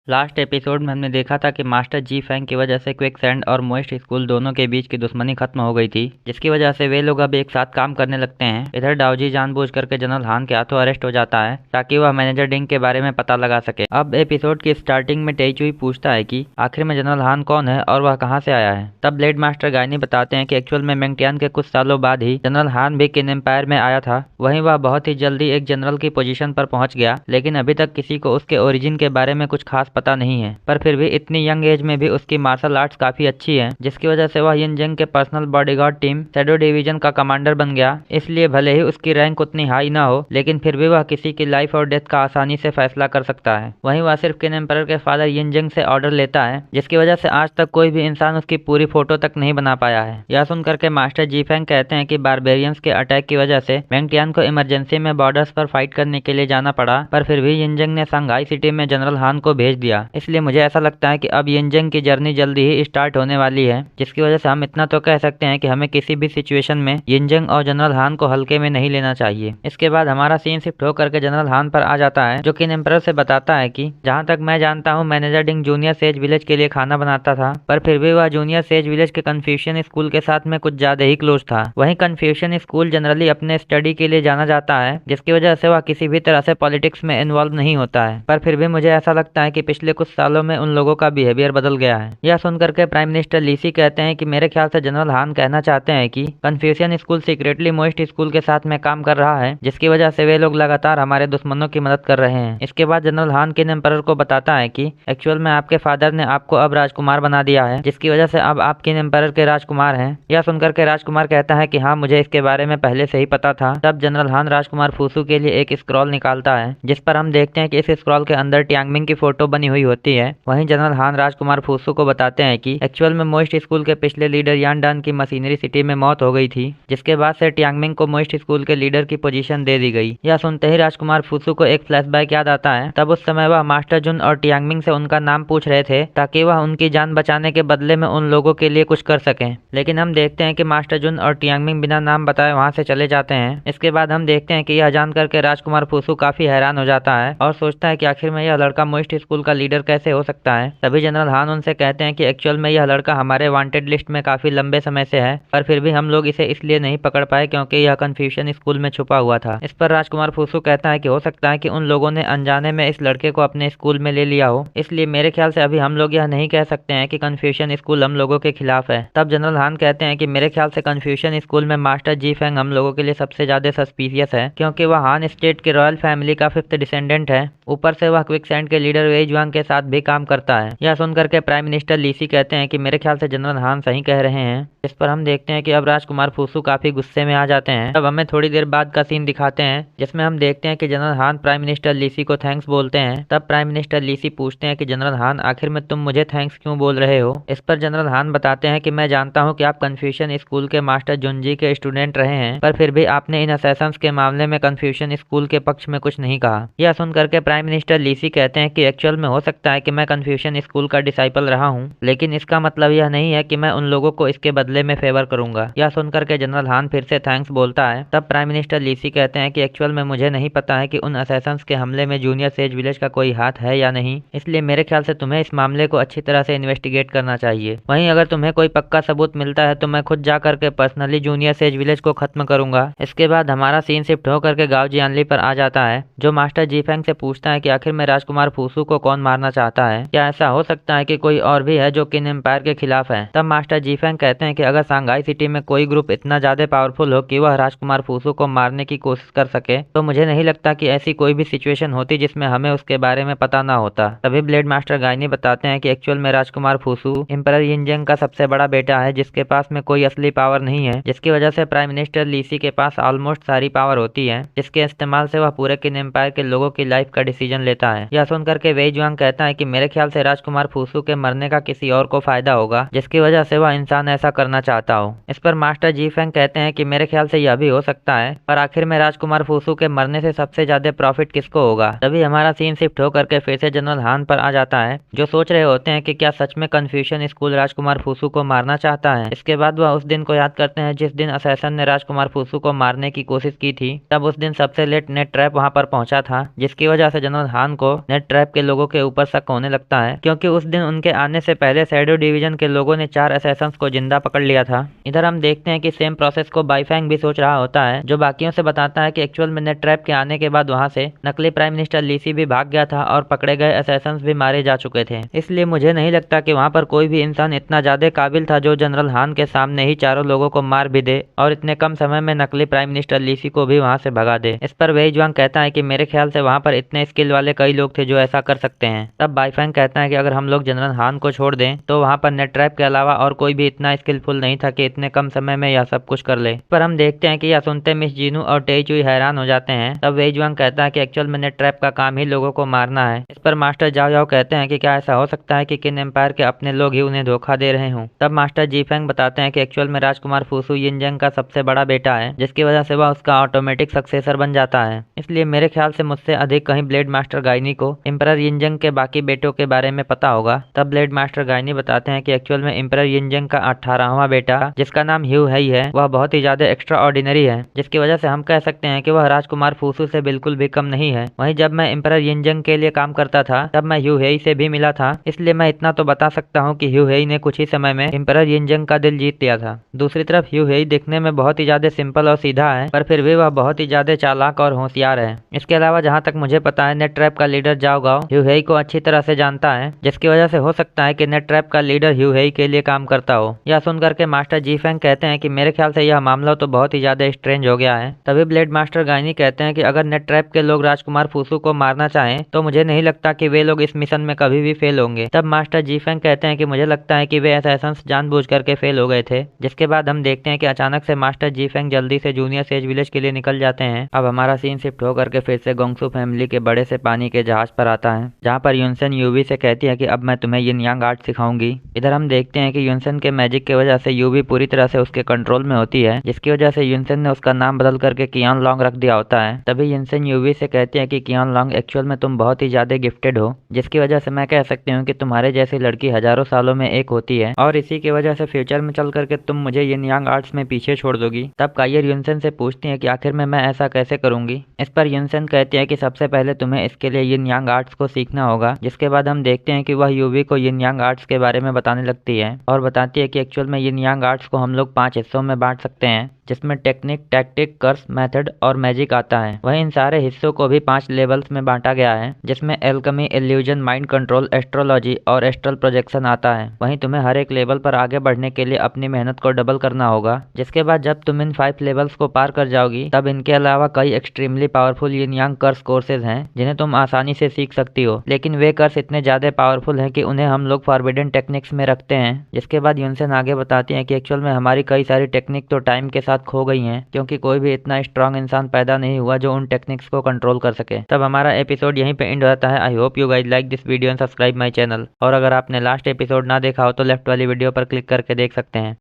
Last episode में हमने देखा था कि मास्टर जी फैंग की वजह से क्विकसैंड और मोइस्ट स्कूल दोनों के बीच की दुश्मनी खत्म हो गई थी, जिसकी वजह से वे लोग अब एक साथ काम करने लगते हैं। इधर डाओजी जानबूझ करके जनरल हान के हाथों अरेस्ट हो जाता है ताकि वह मैनेजर डिंग के बारे में पता लगा सके। अब एपिसोड की स्टार्टिंग में टेइचुई पूछता है कि आखिर में जनरल हान कौन है और वह कहाँ से आया है। तब ब्लेड मास्टर गायनी बताते हैं कि एक्चुअल में मेंगटियान के कुछ सालों बाद ही जनरल हान भी किन एम्पायर में आया था। वहीं वह बहुत ही जल्दी एक जनरल की पोजीशन पर पहुंच गया, लेकिन अभी तक किसी को उसके ओरिजिन के बारे में कुछ खास पता नहीं है। पर फिर भी इतनी यंग एज में भी उसकी मार्शल आर्ट्स काफी अच्छी है, जिसकी वजह से वह यिनजेंग के personal bodyguard team shadow division का कमांडर बन गया। इसलिए भले ही उसकी रैंक उतनी हाई ना हो, लेकिन फिर भी वह किसी की लाइफ और डेथ का आसानी से फैसला कर सकता है। वहीं वह सिर्फ किन एम्परर के फादर यिनजेंग से ऑर्डर लेता है, जिसकी वजह से आज तक कोई भी इंसान उसकी पूरी फोटो तक नहीं बना पाया है। यह सुनकर के मास्टर जी फैंग कहते हैं कि बारबेरियंस के अटैक की वजह से मेंगटियान को इमरजेंसी में बॉर्डर्स पर फाइट करने के लिए जाना पड़ा, पर फिर भी यिनजेंग ने शंघाई सिटी में जनरल हान को भेज दिया। इसलिए मुझे ऐसा लगता है कि अब यिनजेंग की जर्नी जल्दी ही स्टार्ट होने वाली है, जिसकी वजह से हम इतना तो कह सकते हैं कि हमें किसी भी सिचुएशन में यिनजेंग और जनरल हान को हल्के में नहीं लेना चाहिए। इसके बाद हमारा सीन शिफ्ट होकर के जनरल हान पर आ जाता है, जो किन एम्परर से बताता है कि जहां तक मैं जानता हूं मैनेजर डिंग जूनियर सेज विलेज के लिए खाना बनाता था, पर फिर भी वह जूनियर सेज विलेज के कन्फ्यूशियन स्कूल के साथ में कुछ ज्यादा ही क्लोज था। वहीं कन्फ्यूशियन स्कूल जनरली अपने स्टडी के लिए जाना जाता है, जिसकी वजह से वह किसी भी तरह से पॉलिटिक्स में इन्वॉल्व नहीं होता है। पर फिर भी मुझे ऐसा लगता है कि पिछले कुछ सालों में उन लोगों का बिहेवियर बदल गया है। यह सुनकर के प्राइम मिनिस्टर लीसी कहते हैं कि मेरे ख्याल से जनरल हान कहना चाहते हैं कि Confucian school secretly moist school के साथ में काम कर रहा है, जिसकी वजह से वे लोग लगातार हमारे दुश्मनों की मदद कर रहे हैं। इसके बाद जनरल हान किन एम्परर को बताता है कि एक्चुअल में आपके फादर ने आपको अब राजकुमार बना दिया है, जिसकी वजह से अब आप किन एम्परर के राजकुमार हैं। यह सुनकर के राजकुमार कहता है कि हाँ, मुझे इसके बारे में पहले से ही पता था। तब जनरल हान राजकुमार फूसू के लिए एक स्क्रॉल निकालता है, जिस पर हम देखते हैं कि इस स्क्रॉल के अंदर टियांगमिंग की फोटो बनी हुई होती है। वहीं जनरल हान राजकुमार फूसू को बताते हैं कि एक्चुअल में मोइस्ट स्कूल के पिछले लीडर यानडान की मशीनरी सिटी में मौत हो गई थी, जिसके बाद से टियांगमिंग को मोइस्ट स्कूल के लीडर की पोजीशन दे दी गई। यह सुनते ही राजकुमार फूसू को एक फ्लैशबैक याद आता है। तब उस समय वह मास्टर जुन और टियांगमिंग से उनका नाम पूछ रहे थे ताकि वह उनकी जान बचाने के बदले में उन लोगों के लिए कुछ कर सकें, लेकिन हम देखते हैं कि मास्टर जुन और टियांगमिंग बिना नाम बताए वहां से चले जाते हैं। इसके बाद हम देखते हैं कि यह जान करके राजकुमार फूसू काफी हैरान हो जाता है और सोचता है कि आखिर में यह लड़का मोइस्ट स्कूल का लीडर कैसे हो सकता है। तभी जनरल हान उनसे कहते हैं कि एक्चुअल में यह लड़का हमारे वांटेड लिस्ट में काफी लंबे समय से है, पर फिर भी हम लोग इसे इसलिए नहीं पकड़ पाए क्योंकि यह कन्फ्यूशन स्कूल में छुपा हुआ था। इस पर राजकुमार फूसू कहता है कि हो सकता है कि उन लोगों ने अनजाने में इस लड़के को अपने स्कूल में ले लिया हो, इसलिए मेरे ख्याल से अभी हम लोग यह नहीं कह सकते हैं कि कन्फ्यूशन स्कूल हम लोगों के खिलाफ है। तब जनरल हान कहते हैं कि मेरे ख्याल से कन्फ्यूशन स्कूल में मास्टर जी फैंग हम लोगों के लिए सबसे ज्यादा सस्पिशियस है, क्योंकि वह हान स्टेट के रॉयल फैमिली का 5th डिसेंडेंट है। ऊपर से वह क्विकसैंड के लीडर वेई जुआंग के साथ भी काम करता है। यह सुनकर के प्राइम मिनिस्टर लीसी कहते हैं कि मेरे ख्याल से जनरल हान सही कह रहे हैं। इस पर हम देखते हैं कि अब राजकुमार फूसू काफी गुस्से में आ जाते हैं। तब हमें थोड़ी देर बाद का सीन दिखाते हैं, जिसमें हम देखते हैं कि जनरल हान प्राइम मिनिस्टर लीसी को थैंक्स बोलते हैं। तब प्राइम मिनिस्टर लीसी पूछते हैं कि जनरल हान, आखिर में तुम मुझे थैंक्स क्यों बोल रहे हो। इस पर जनरल हान बताते हैं कि मैं जानता हूँ कि आप कन्फ्यूशन स्कूल के मास्टर जुनजी के स्टूडेंट रहे हैं, पर फिर भी आपने इन असैसन्स के मामले में कन्फ्यूशन स्कूल के पक्ष में कुछ नहीं कहा। यह सुनकर के प्राइम मिनिस्टर लीसी कहते हैं कि एक्चुअल में हो सकता है कि मैं कन्फ्यूशन स्कूल का डिसाइपल रहा हूँ, लेकिन इसका मतलब यह नहीं है कि मैं उन लोगों को इसके बदले में फेवर करूंगा। यह सुनकर के जनरल हान फिर से थैंक्स बोलता है। तब प्राइम मिनिस्टर लीसी कहते हैं कि एक्चुअल में मुझे नहीं पता है कि उन असैसन्स के हमले में जूनियर सेज विलेज का कोई हाथ है या नहीं, इसलिए मेरे ख्याल से तुम्हें इस मामले को अच्छी तरह से इन्वेस्टिगेट करना चाहिए। वहीं अगर तुम्हें कोई पक्का सबूत मिलता है तो मैं खुद जा करके पर्सनली जूनियर सेज विलेज को खत्म करूंगा। इसके बाद हमारा सीन शिफ्ट होकर के गांव जियानली पर आ जाता है, जो मास्टर जी फैंग से पूछता है कि आखिर में राजकुमार फूसू को कौन मारना चाहता है। क्या ऐसा हो सकता है कि कोई और भी है जो किन एम्पायर के खिलाफ है। तब मास्टर जी फैंग कहते हैं कि अगर शंघाई सिटी में कोई ग्रुप इतना ज्यादा पावरफुल हो कि वह राजकुमार फूसू को मारने की कोशिश कर सके, तो मुझे नहीं लगता कि ऐसी कोई भी सिचुएशन होती जिसमें हमें उसके बारे में पता ना होता। तभी ब्लेड मास्टर गायनी बताते हैं कि एक्चुअल में राजकुमार फूसू एम्परर यिनजेंग का सबसे बड़ा बेटा है, जिसके पास में कोई असली पावर नहीं है, जिसकी वजह से प्राइम मिनिस्टर लीसी के पास ऑलमोस्ट सारी पावर होती है, जिसके इस्तेमाल से वह पूरे किन एम्पायर के लोगों की लाइफ का डिसीजन लेता है। यह सुनकर के वेई जुआंग कहता है कि मेरे ख्याल से राजकुमार फूसू के मरने का किसी और को फायदा होगा, जिसकी वजह से वह इंसान ऐसा करना चाहता हो। इस पर मास्टर जी फैंग कहते हैं कि मेरे ख्याल से यह भी हो सकता है, पर आखिर में राजकुमार फूसू के मरने से सबसे ज्यादा प्रॉफिट किसको होगा। तभी हमारा सीन शिफ्ट होकर के फिर से जनरल हान पर आ जाता है, जो सोच रहे होते हैं कि क्या सच में कन्फ्यूशन स्कूल राजकुमार फूसू को मारना चाहता है। इसके बाद वह उस दिन को याद करते हैं जिस दिन असैसन ने राजकुमार फूसू को मारने की कोशिश की थी। तब उस दिन सबसे लेट नेट ट्रैप वहां पर पहुंचा था, जिसकी वजह से जनरल हान को नेट ट्रैप के लोगों के ऊपर शक होने लगता है, क्योंकि उस दिन उनके आने से पहले शैडो डिवीजन के लोगों ने 4 असैसिन्स को जिंदा पकड़ लिया था। इधर हम देखते हैं कि सेम प्रोसेस को बाईफैंग भी सोच रहा होता है, जो बाकियों से बताता है कि एक्चुअल में नेट ट्रैप के आने के बाद वहां से नकली प्राइम मिनिस्टर लीसी भी भाग गया था और पकड़े गए असैसिन्स भी मारे जा चुके थे। इसलिए मुझे नहीं लगता कि वहां पर कोई भी इंसान इतना ज्यादा काबिल था जो जनरल हान के सामने ही चारों लोगों को मार भी दे और इतने कम समय में नकली प्राइम मिनिस्टर लीसी को भी वहां से भगा दे। इस पर वेई जुआंग कहता है कि मेरे ख्याल से वहां पर इतने स्किल वाले कई लोग थे जो ऐसा कर सकते हैं। तब बाईफैंग कहता है कि अगर हम लोग जनरल हान को छोड़ दें तो वहां पर नेट ट्रैप के अलावा और कोई भी इतना स्किलफुल नहीं था कि इतने कम समय में यह सब कुछ कर ले। पर हम देखते हैं कि यह सुनते मिस जीनू और टेईचुई हैरान हो जाते हैं। तब वेई जुआंग कहता है कि एक्चुअल में नेट ट्रैप का काम ही लोगों को मारना है। इस पर मास्टर जाओ जाओ कहते हैं कि क्या ऐसा हो सकता है कि किन एम्पायर के अपने लोग ही उन्हें धोखा दे रहे हों। तब मास्टर जीफेंग बताते हैं कि एक्चुअल में राजकुमार फूसू यिनजंग का सबसे बड़ा बेटा है, जिसकी वजह से वह उसका ऑटोमेटिक सक्सेसर बन जाता है। इसलिए मेरे ख्याल से मुझसे अधिक कहीं ब्लेड मास्टर गाइनी को एम्परर यिनजंग के बाकी बेटों के बारे में पता होगा। तब ब्लेड मास्टर गाइनी बताते हैं कि एक्चुअल में एम्परर यिनजंग का 18वां बेटा, जिसका नाम ह्यू हेई है, वह बहुत ही ज्यादा एक्स्ट्रा ऑर्डिनरी है, जिसकी वजह से हम कह सकते हैं कि वह राजकुमार फूसू से बिल्कुल भी कम नहीं है। वहीं जब मैं एम्परर यिनजंग के लिए काम करता था तब मैं ह्यू हेई से भी मिला था, इसलिए मैं इतना तो बता सकता हूँ कि ह्यू हेई ने कुछ ही समय में एम्परर यिनजंग का दिल जीत लिया था। दूसरी तरफ ह्यू हेई दिखने में बहुत ही ज्यादा सिंपल और सीधा है, पर फिर भी वह बहुत ही ज्यादा चालाक और होशियार है। इसके अलावा जहाँ तक मुझे पता है नेट ट्रैप का लीडर जाओ गाओ ह्यू हेई को अच्छी तरह से जानता है, जिसकी वजह से हो सकता है कि नेट ट्रैप का लीडर ह्यू हेई के लिए काम करता हो। यह सुनकर के मास्टर जीफेंग कहते हैं कि मेरे ख्याल से यह मामला तो बहुत ही ज्यादा स्ट्रेंज हो गया है। तभी ब्लेड मास्टर गाइनी कहते हैं कि अगर नेट ट्रैप के लोग राजकुमार फूसू को मारना चाहें तो मुझे नहीं लगता कि वे लोग इस मिशन में कभी भी फेल होंगे। तब मास्टर जीफेंग कहते हैं कि मुझे लगता है कि वे असैसिन्स जानबूझ करके फेल हो गए थे। जिसके बाद हम देखते हैं कि अचानक से मास्टर जीफेंग जल्दी से जूनियर सेज विलेज के लिए निकल जाते हैं। अब हमारा सीन शिफ्ट होकर के फिर से गोंगसू फैमिली के बड़े से पानी के जहाज पर आता है, जहाँ पर युनसेन यूवी से कहती है कि अब मैं तुम्हें यिन यांग आर्ट सिखाऊंगी। इधर हम देखते हैं कि युनसेन के मैजिक की वजह से यूवी पूरी तरह से उसके कंट्रोल में होती है, जिसकी वजह से युनसेन ने उसका नाम बदल करके कियान लॉन्ग रख दिया होता है। तभी युनसेन यूवी से कहती है कि कियान लॉन्ग एक्चुअल में तुम बहुत ही ज्यादा गिफ्टेड हो, जिसकी वजह से मैं कह सकती हूँ कि तुम्हारे जैसी लड़की हजारों सालों में एक होती है और इसी की वजह से फ्यूचर में चल करके तुम मुझे यिन यांग आर्ट्स में पीछे छोड़ दोगी। तब कायर युनसेन से पूछती है कि आखिर में मैं ऐसा कैसे करूंगी। इस पर युनसेन कहती है कि सबसे पहले तुम्हें इसके लिए यिन यांग आर्ट्स को सीखना होगा। जिसके बाद हम देखते हैं कि वह यूवी को यिन यांग आर्ट्स के बारे में बताने लगती है और बताती है कि एक्चुअल में यिन यांग आर्ट्स को हम लोग 5 हिस्सों में बांट सकते हैं, जिसमें टेक्निक, टैक्टिक, कर्स, मेथड और मैजिक आता है। वहीं इन सारे हिस्सों को भी 5 लेवल्स में बांटा गया है, जिसमें alchemy, illusion, mind control, astrology और एस्ट्रल प्रोजेक्शन आता है। वहीं तुम्हें हर एक लेवल पर आगे बढ़ने के लिए अपनी मेहनत को डबल करना होगा। जिसके बाद जब तुम इन 5 लेवल्स को पार कर जाओगी तब इनके अलावा कई एक्सट्रीमली पावरफुल यिन यांग कर्स कोर्सेज हैं, जिन्हें तुम आसानी से सीख सकती हो। लेकिन वे कर्स इतने ज्यादा पावरफुल हैं कि उन्हें हम लोग फॉरबिडन टेक्निक्स में रखते हैं। जिसके बाद युनसेन आगे बताती है कि एक्चुअल में हमारी कई सारी टेक्निक तो टाइम के साथ खो गई हैं, क्योंकि कोई भी इतना स्ट्रांग इंसान पैदा नहीं हुआ जो उन टेक्निक्स को कंट्रोल कर सके। तब हमारा एपिसोड यहीं पे एंड होता है। I hope you guys like this video and subscribe my channel. और अगर आपने लास्ट एपिसोड ना देखा हो तो लेफ्ट वाली वीडियो पर क्लिक करके देख सकते हैं।